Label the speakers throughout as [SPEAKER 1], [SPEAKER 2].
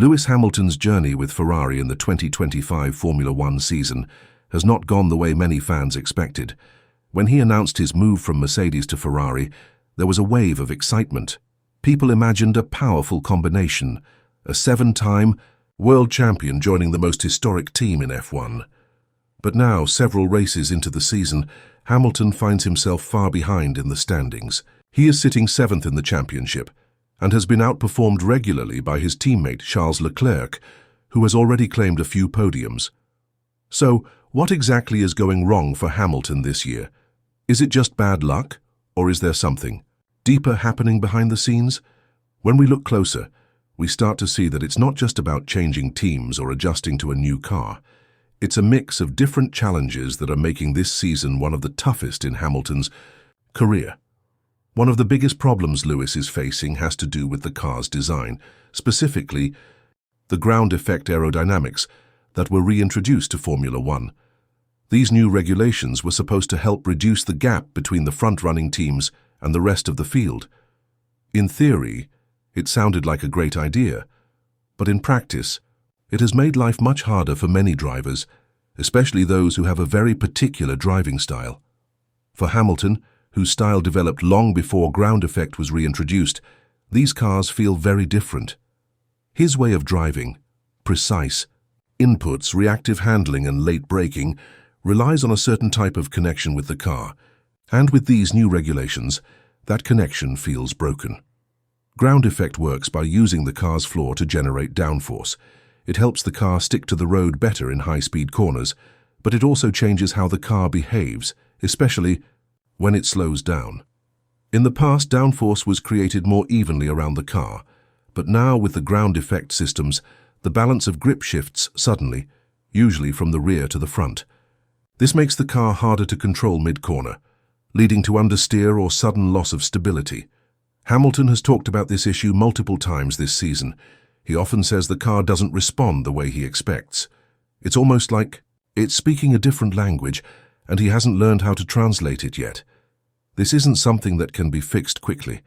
[SPEAKER 1] Lewis Hamilton's journey with Ferrari in the 2025 Formula One season has not gone the way many fans expected. When he announced his move from Mercedes to Ferrari, there was a wave of excitement. People imagined a powerful combination, a seven-time world champion joining the most historic team in F1. But now, several races into the season, Hamilton finds himself far behind in the standings. He is sitting seventh in the championship and has been outperformed regularly by his teammate Charles Leclerc, who has already claimed a few podiums. So, what exactly is going wrong for Hamilton this year? Is it just bad luck, or is there something deeper happening behind the scenes? When we look closer, we start to see that it's not just about changing teams or adjusting to a new car. It's a mix of different challenges that are making this season one of the toughest in Hamilton's career. One of the biggest problems Lewis is facing has to do with the car's design, specifically the ground effect aerodynamics that were reintroduced to Formula One. These new regulations were supposed to help reduce the gap between the front-running teams and the rest of the field. In theory, it sounded like a great idea, but in practice, it has made life much harder for many drivers, especially those who have a very particular driving style. For Hamilton, whose style developed long before ground effect was reintroduced, these cars feel very different. His way of driving, precise, inputs, reactive handling and late braking, relies on a certain type of connection with the car, and with these new regulations, that connection feels broken. Ground effect works by using the car's floor to generate downforce. It helps the car stick to the road better in high-speed corners, but it also changes how the car behaves, especially when it slows down. In the past, downforce was created more evenly around the car, but now with the ground effect systems, the balance of grip shifts suddenly, usually from the rear to the front. This makes the car harder to control mid-corner, leading to understeer or sudden loss of stability. Hamilton has talked about this issue multiple times this season. He often says the car doesn't respond the way he expects. It's almost like it's speaking a different language, and he hasn't learned how to translate it yet. This isn't something that can be fixed quickly.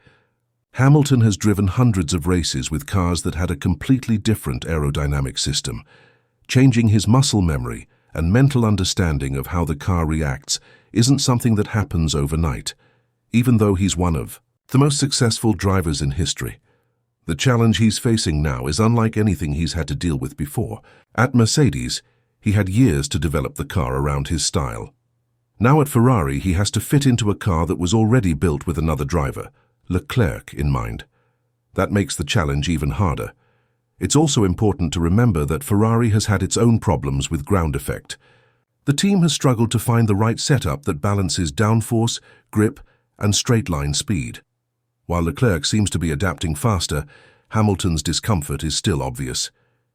[SPEAKER 1] Hamilton has driven hundreds of races with cars that had a completely different aerodynamic system. Changing his muscle memory and mental understanding of how the car reacts isn't something that happens overnight, even though he's one of the most successful drivers in history. The challenge he's facing now is unlike anything he's had to deal with before. At Mercedes, he had years to develop the car around his style. Now at Ferrari, he has to fit into a car that was already built with another driver, Leclerc, in mind. That makes the challenge even harder. It's also important to remember that Ferrari has had its own problems with ground effect. The team has struggled to find the right setup that balances downforce, grip, and straight-line speed. While Leclerc seems to be adapting faster, Hamilton's discomfort is still obvious.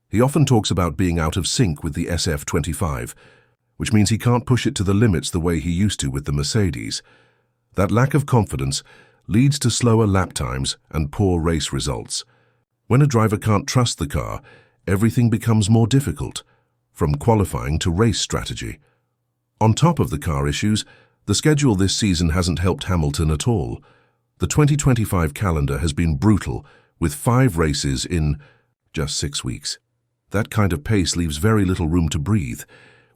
[SPEAKER 1] He often talks about being out of sync with the SF25, which means he can't push it to the limits the way he used to with the Mercedes. That lack of confidence leads to slower lap times and poor race results. When a driver can't trust the car, everything becomes more difficult, from qualifying to race strategy. On top of the car issues, the schedule this season hasn't helped Hamilton at all. The 2025 calendar has been brutal, with 5 races in just 6 weeks. That kind of pace leaves very little room to breathe.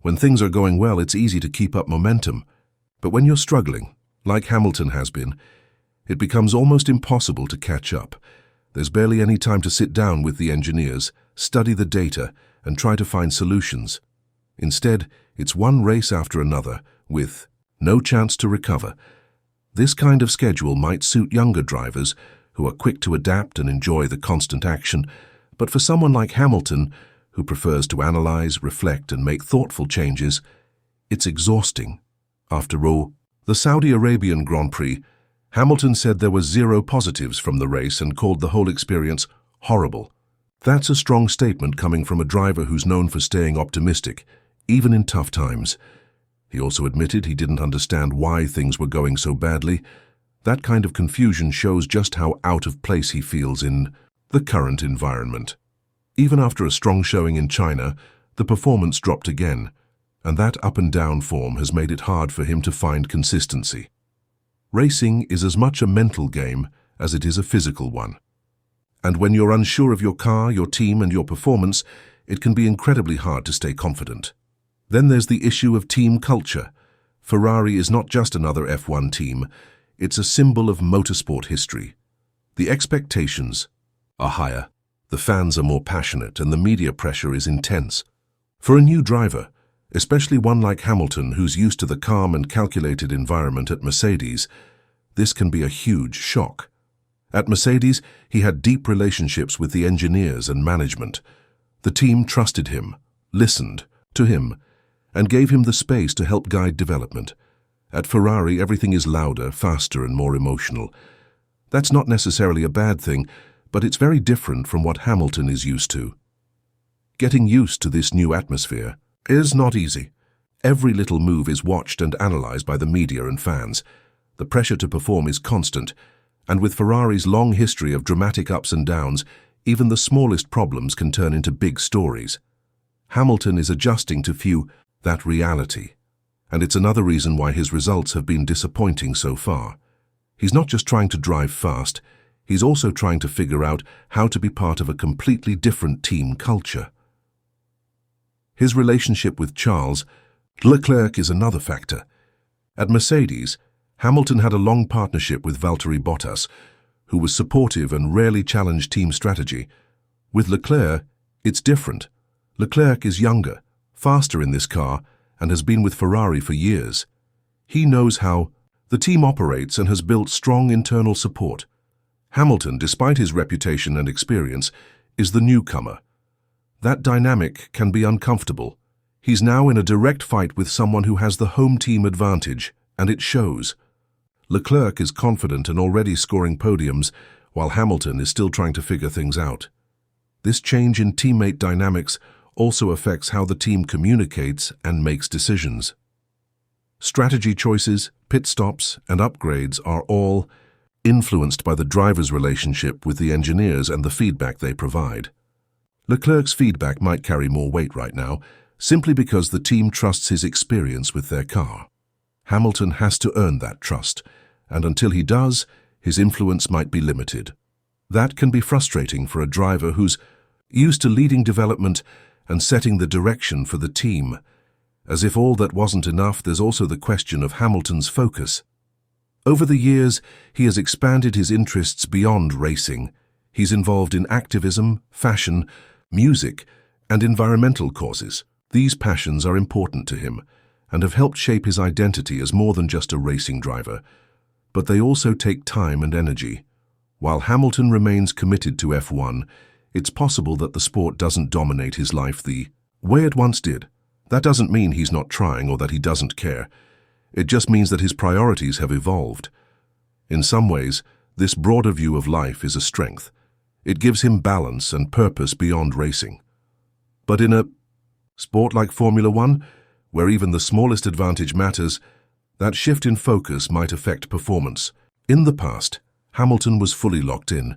[SPEAKER 1] When things are going well, it's easy to keep up momentum. But when you're struggling, like Hamilton has been, it becomes almost impossible to catch up. There's barely any time to sit down with the engineers, study the data, and try to find solutions. Instead, it's one race after another, with no chance to recover. This kind of schedule might suit younger drivers who are quick to adapt and enjoy the constant action, but for someone like Hamilton, who prefers to analyze, reflect, and make thoughtful changes, it's exhausting. After all, the Saudi Arabian Grand Prix, Hamilton said there were 0 positives from the race and called the whole experience horrible. That's a strong statement coming from a driver who's known for staying optimistic, even in tough times. He also admitted he didn't understand why things were going so badly. That kind of confusion shows just how out of place he feels in the current environment. Even after a strong showing in China, the performance dropped again, and that up-and-down form has made it hard for him to find consistency. Racing is as much a mental game as it is a physical one. And when you're unsure of your car, your team, and your performance, it can be incredibly hard to stay confident. Then there's the issue of team culture. Ferrari is not just another F1 team, it's a symbol of motorsport history. The expectations are higher, the fans are more passionate, and the media pressure is intense. For a new driver, especially one like Hamilton who's used to the calm and calculated environment at Mercedes, this can be a huge shock. At Mercedes, he had deep relationships with the engineers and management. The team trusted him, listened to him, and gave him the space to help guide development. At Ferrari, everything is louder, faster, and more emotional. That's not necessarily a bad thing, but it's very different from what Hamilton is used to. Getting used to this new atmosphere is not easy. Every little move is watched and analyzed by the media and fans. The pressure to perform is constant, and with Ferrari's long history of dramatic ups and downs, even the smallest problems can turn into big stories. Hamilton is adjusting to that reality, and it's another reason why his results have been disappointing so far. He's not just trying to drive fast, he's also trying to figure out how to be part of a completely different team culture. His relationship with Charles Leclerc is another factor. At Mercedes, Hamilton had a long partnership with Valtteri Bottas, who was supportive and rarely challenged team strategy. With Leclerc, it's different. Leclerc is younger, faster in this car, and has been with Ferrari for years. He knows how the team operates and has built strong internal support. Hamilton, despite his reputation and experience, is the newcomer. That dynamic can be uncomfortable. He's now in a direct fight with someone who has the home team advantage, and it shows. Leclerc is confident and already scoring podiums, while Hamilton is still trying to figure things out. This change in teammate dynamics also affects how the team communicates and makes decisions. Strategy choices, pit stops, and upgrades are all influenced by the driver's relationship with the engineers and the feedback they provide. Leclerc's feedback might carry more weight right now, simply because the team trusts his experience with their car. Hamilton has to earn that trust, and until he does, his influence might be limited. That can be frustrating for a driver who's used to leading development and setting the direction for the team. As if all that wasn't enough, there's also the question of Hamilton's focus. Over the years, he has expanded his interests beyond racing. He's involved in activism, fashion, music, and environmental causes. These passions are important to him and have helped shape his identity as more than just a racing driver. But they also take time and energy. While Hamilton remains committed to F1, it's possible that the sport doesn't dominate his life the way it once did. That doesn't mean he's not trying or that he doesn't care. It just means that his priorities have evolved. In some ways, this broader view of life is a strength. It gives him balance and purpose beyond racing. But in a sport like Formula One, where even the smallest advantage matters, that shift in focus might affect performance. In the past, Hamilton was fully locked in,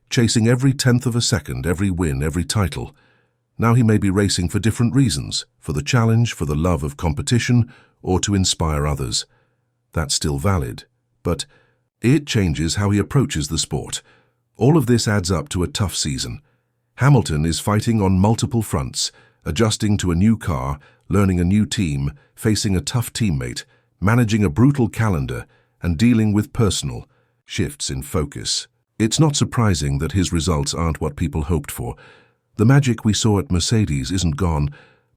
[SPEAKER 1] chasing every tenth of a second, every win, every title. Now he may be racing for different reasons, for the challenge, for the love of competition, or to inspire others. That's still valid, but it changes how he approaches the sport. All of this adds up to a tough season. Hamilton is fighting on multiple fronts, adjusting to a new car, learning a new team, facing a tough teammate, managing a brutal calendar, and dealing with personal shifts in focus. It's not surprising that his results aren't what people hoped for. The magic we saw at Mercedes isn't gone,